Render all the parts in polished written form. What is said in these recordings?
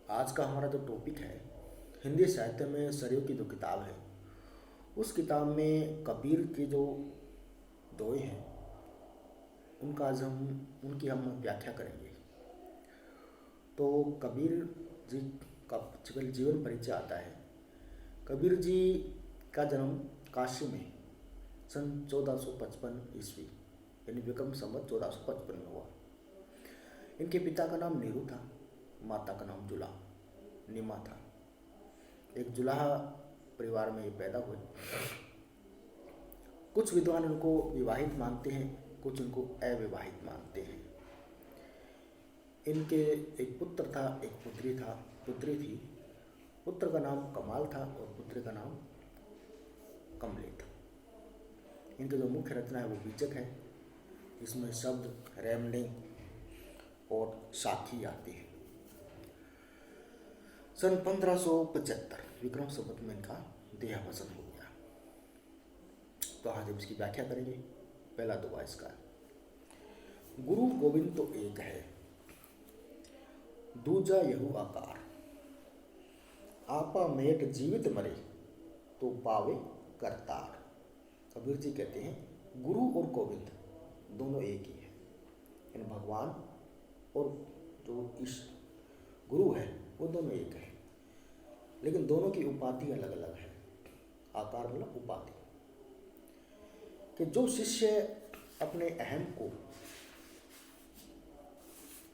आज का हमारा जो टॉपिक है, हिंदी साहित्य में सरयू की जो किताब है, उस किताब में कबीर के जो दोहे हैं उनका आज हम व्याख्या करेंगे। तो कबीर जी का जीवन परिचय आता है। कबीर जी का जन्म काशी में सन 1455 ईस्वी यानी विक्रम संवत 1455 में हुआ। इनके पिता का नाम नीरू था, माता का नाम जुला निमा था। एक जुलाहा परिवार में ये पैदा हुए। कुछ विद्वान इनको विवाहित मानते हैं, कुछ इनको अविवाहित मानते हैं। इनके एक पुत्र था, एक पुत्री थी। पुत्र का नाम कमाल था और पुत्री का नाम कमले था। इनकी जो मुख्य रचना है वो बीजक है, जिसमें शब्द रेमने और साखी आती है। सन 1575 विक्रम संवत में इनका देहावसान हो गया। तो आज हम इसकी व्याख्या करेंगे। पहला दोहा इसका, गुरु गोविंद तो एक है, दूजा यहू आकार। आपा मेट जीवित मरे, तो पावे करतार। कबीर जी कहते हैं गुरु और गोविंद दोनों एक ही है। इन भगवान और जो इस गुरु है वो दोनों एक है, लेकिन दोनों की उपाधि अलग अलग है। आकार मतलब उपाधि। कि जो शिष्य अपने अहम को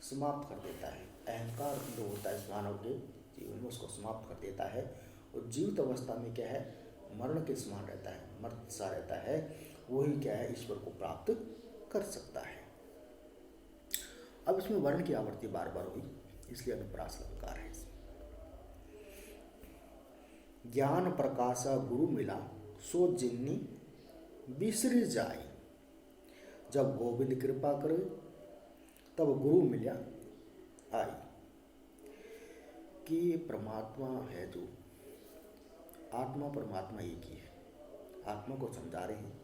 समाप्त कर देता है, अहंकार जो होता है इस मानव के जीवन में उसको समाप्त कर देता है, और जीवित अवस्था में क्या है, मरण के समान रहता है, मर्त सा रहता है, वही क्या है, ईश्वर को प्राप्त कर सकता है। अब इसमें वर्ण की आवृत्ति बार बार हुई, इसलिए अनुप्रास अलंकार है। ज्ञान प्रकाशा गुरु मिला, सो जिन्नी बिसरी जाए। जब गोविंद कृपा करे, तब गुरु मिला आई। कि परमात्मा है जो आत्मा, परमात्मा एक ही है। आत्मा को समझा रहे हैं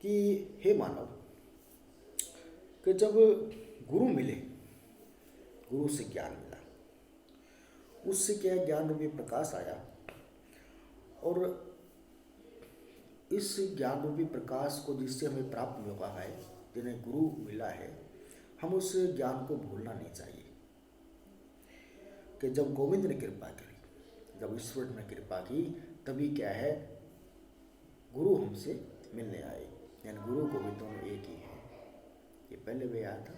कि हे मानव, कि जब गुरु मिले, गुरु से ज्ञान मिला, उससे क्या ज्ञान रूपी प्रकाश आया, और इस ज्ञान रूपी प्रकाश को जिससे हमें प्राप्त हुआ है, जिन्हें गुरु मिला है, हम उस ज्ञान को भूलना नहीं चाहिए। कि जब गोविंद ने कृपा करी, जब ईश्वर ने कृपा की, तभी क्या है, गुरु हमसे मिलने आए। यानी गुरु गोविंद दोनों एक ही हैं। ये पहले भी आया था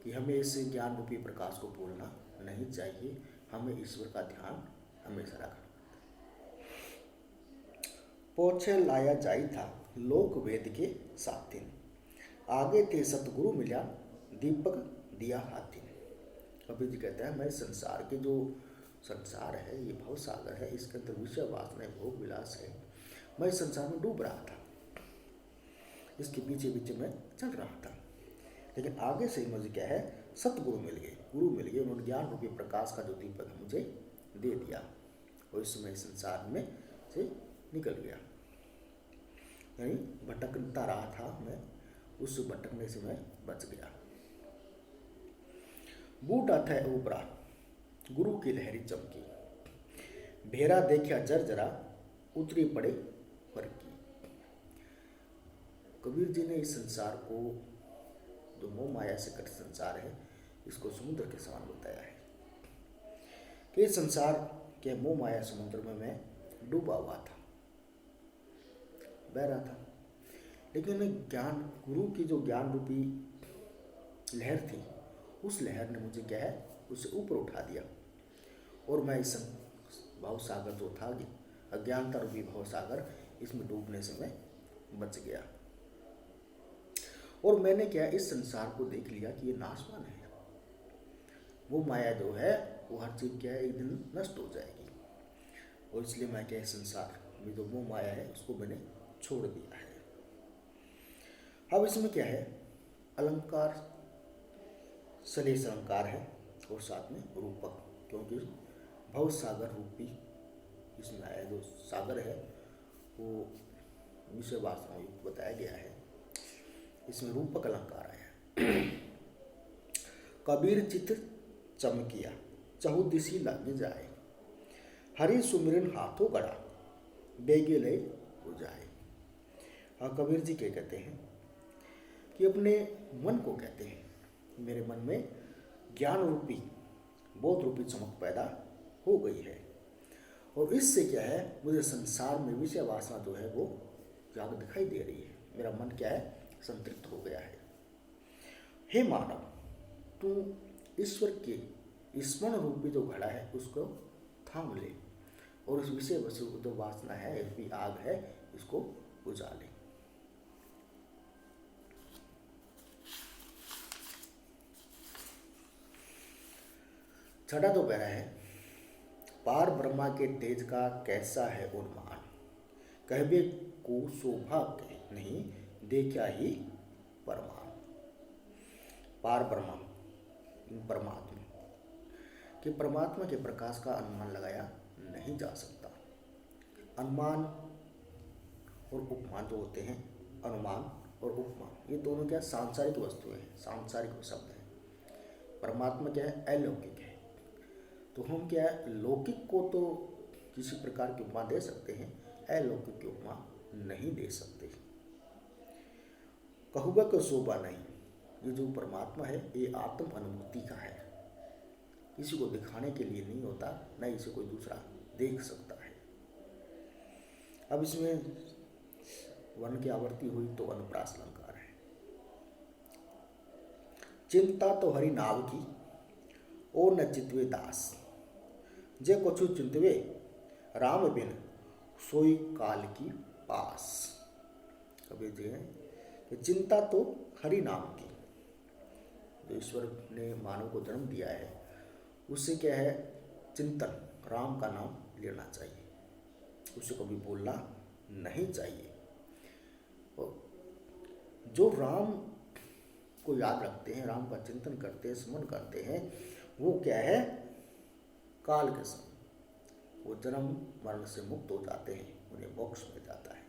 कि हमें इस ज्ञान रूपी प्रकाश को भूलना नहीं चाहिए, हमें ईश्वर का ध्यान हमेशा रखना। पोछे लाया जाई था लोक वेद के साथिन, आगे थे सतगुरु मिला दीपक दिया हाथिन। कबीर जी कहते हैं मैं संसार के जो संसार है, ये भव सागर है, इसके अंदर विषय वासना भोग विलास है। मैं संसार में डूब रहा था, इसके पीछे पीछे मैं चल रहा था, लेकिन आगे से मुझे क्या है, सतगुरु मिल गए, गुरु मिल गए। उन्होंने ज्ञान रूपी प्रकाश का जो दीपक मुझे दे दिया, और इसमें संसार में से निकल गया। यानी भटकता रहा था मैं, उस भटकने से मैं बच गया। बूटा था ऊपरा, गुरु की लहरी चमकी। भेरा देखा जर्जरा, उतरी पड़े पर की। कबीर जी ने इस संसार को, जो मोह माया से कट संसार है, इसको समुद्र के समान बताया है। कि इस संसार के मोह माया समुद्र में मैं डूबा हुआ था, बह रहा था, लेकिन ज्ञान, गुरु की जो ज्ञान रूपी लहर थी, उस लहर ने मुझे क्या है, उससे ऊपर उठा दिया, और मैं इस भाव सागर जो था, अज्ञानता रूपी भाव सागर, इसमें डूबने से मैं बच गया। और मैंने क्या, इस संसार को देख लिया कि ये नाशवान है। वो माया जो है, वो हर चीज क्या है, एक दिन नष्ट हो जाएगी, और इसलिए मैं क्या, संसार में जो वो माया है उसको मैंने छोड़ दिया है। अब इसमें क्या है, अलंकार सलेस अलंकार है, और साथ में रूपक, क्योंकि भव सागर रूपी इसमें आया, जो सागर है वो विषय वासना युक्त बताया गया है। इसमें रूपक अलंकार आया। कबीर चित चमकिया, चहुदिशी लागे जाए, हरि सुमिरन हाथों गड़ा, बेगे लय बुझाए। और कबीर जी क्या कहते हैं कि अपने मन को कहते हैं, मेरे मन में ज्ञान रूपी बोध रूपी चमक पैदा हो गई है, और इससे क्या है, मुझे संसार में विषय वासना जो है वो जाग दिखाई दे रही है, मेरा मन क्या है, संतृप्त हो गया है। हे मानव, तू ईश्वर के स्मरण रूपी जो घड़ा है उसको थाम ले, और उस विषय वस्तु जो वासना है, भी आग है, इसको बुझा ले। छठा तो पैरा है, पार ब्रह्मा के तेज का कैसा है उन्मान, कहबे को सौभाग्य नहीं, देखा ही परमान। पार ब्रह्मा परमात्मा कि परमात्मा के प्रकाश का अनुमान लगाया नहीं जा सकता। अनुमान और उपमान जो होते हैं, अनुमान और उपमान, ये दोनों क्या सांसारिक वस्तुएं हैं, सांसारिक शब्द हैं। परमात्मा क्या है, अलौकिक है। तो हम क्या है, लौकिक को तो किसी प्रकार की उपमा दे सकते हैं, अलौकिक की उपमा नहीं दे सकते। कहुबा को शोभा नहीं, ये जो परमात्मा है ये आत्म अनुभूति का है, किसी को दिखाने के लिए नहीं होता, न इसे कोई दूसरा देख सकता है। अब इसमें वर्ण की आवर्ती हुई तो अनुप्रास अलंकार है। चिंता तो हरि नाव की, ओ न चितवे दास, जे कछु चिंतवे राम बिन, सोई काल की पास। कबीर जी है कि चिंता तो हरि नाम की, जो ईश्वर ने मानव को जन्म दिया है उससे क्या है, चिंतन, राम का नाम लेना चाहिए, उसे कभी बोलना नहीं चाहिए। और जो राम को याद रखते हैं, राम का चिंतन करते हैं, स्मरण करते हैं, वो क्या है, काल के समय वो जन्म मरण से मुक्त हो जाते हैं, उन्हें मोक्ष मिल जाता है।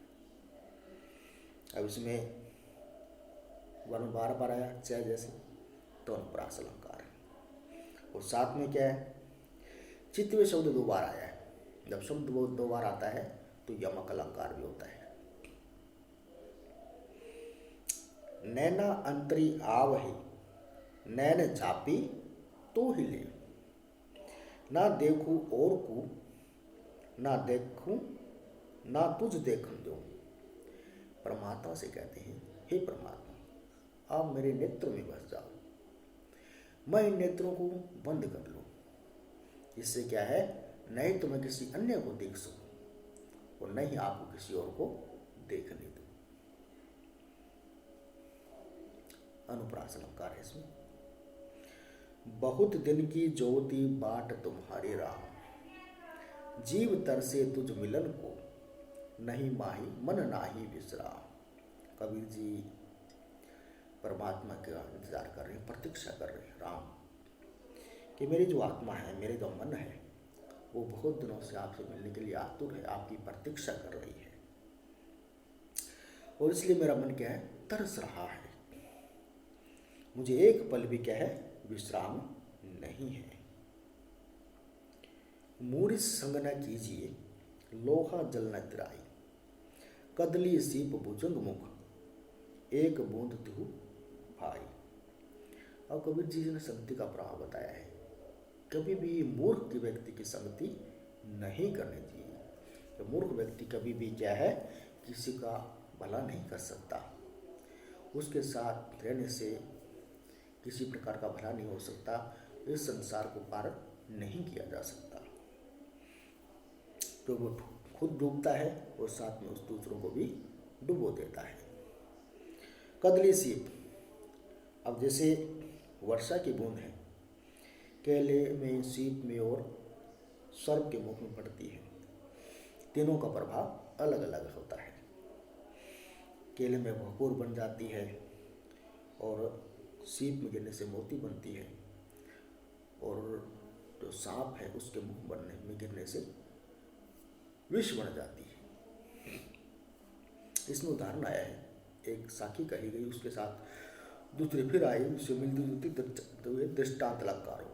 अब इसमें वर्ण बार बार आया, चाहे जैसे तो अनुप्रास अलंकार है। और साथ में क्या है, चित्तवे शब्द दो बार आया है। जब शब्द दो बार आता है तो यमक अलंकार भी होता है। नैना अंतरी आवहि, नैन झापी तो हिले, ना देखूं और को, ना देखूं ना तुझ देखन दो। परमात्मा से कहते हैं, हे परमात्मा, आप मेरे नेत्र में बस जाओ, मैं इन नेत्रों को बंद कर लूं, इससे क्या है, नहीं तो मैं किसी अन्य को देख सकूं और नहीं आपको किसी और को देखने दूं। अनुप्रास अलंकार है इसमें। बहुत दिन की ज्योति बाट तुम्हारी राह, जीव तरसे तुझ मिलन को, नहीं माही मन नाही विश्राम। कबीर जी परमात्मा का इंतजार कर रहे हैं, प्रतीक्षा कर रहे हैं राम कि मेरी जो आत्मा है, मेरे जो मन है, वो बहुत दिनों से आपसे मिलने के लिए आतुर है, आपकी प्रतीक्षा कर रही है, और इसलिए मेरा मन क्या है, तरस रहा है, मुझे एक पल भी क्या है, विश्राम नहीं है। मूरी संग न कीजिए, लोहा जल न तिराई, कदली सीप भुजंग मुख, एक बूंद तिहु भाई। अब कबीर जी ने संगति का प्रभाव बताया है, कभी भी मूर्ख के व्यक्ति की संगति नहीं करनी चाहिए। तो मूर्ख व्यक्ति कभी भी क्या है, किसी का भला नहीं कर सकता, उसके साथ रहने से किसी प्रकार का भला नहीं हो सकता, इस संसार को पार नहीं किया जा सकता। तो वो खुद डूबता है और साथ में उस दूसरों को भी डुबो देता है। कदली सीप, अब जैसे वर्षा की बूंद है, केले में, सीप में और सर्प के मुख में पड़ती है, तीनों का प्रभाव अलग अलग होता है। केले में भरपूर बन जाती है और सीप में गिरने से मोती बनती है, और जो सांप है उसके मुख बनने में गिरने से विष बन जाती है। इसमें उदाहरण आया है, एक साखी कही गई, उसके साथ दूसरी फिर आई, उससे मिलती जुलती दृष्टांत अलंकार हो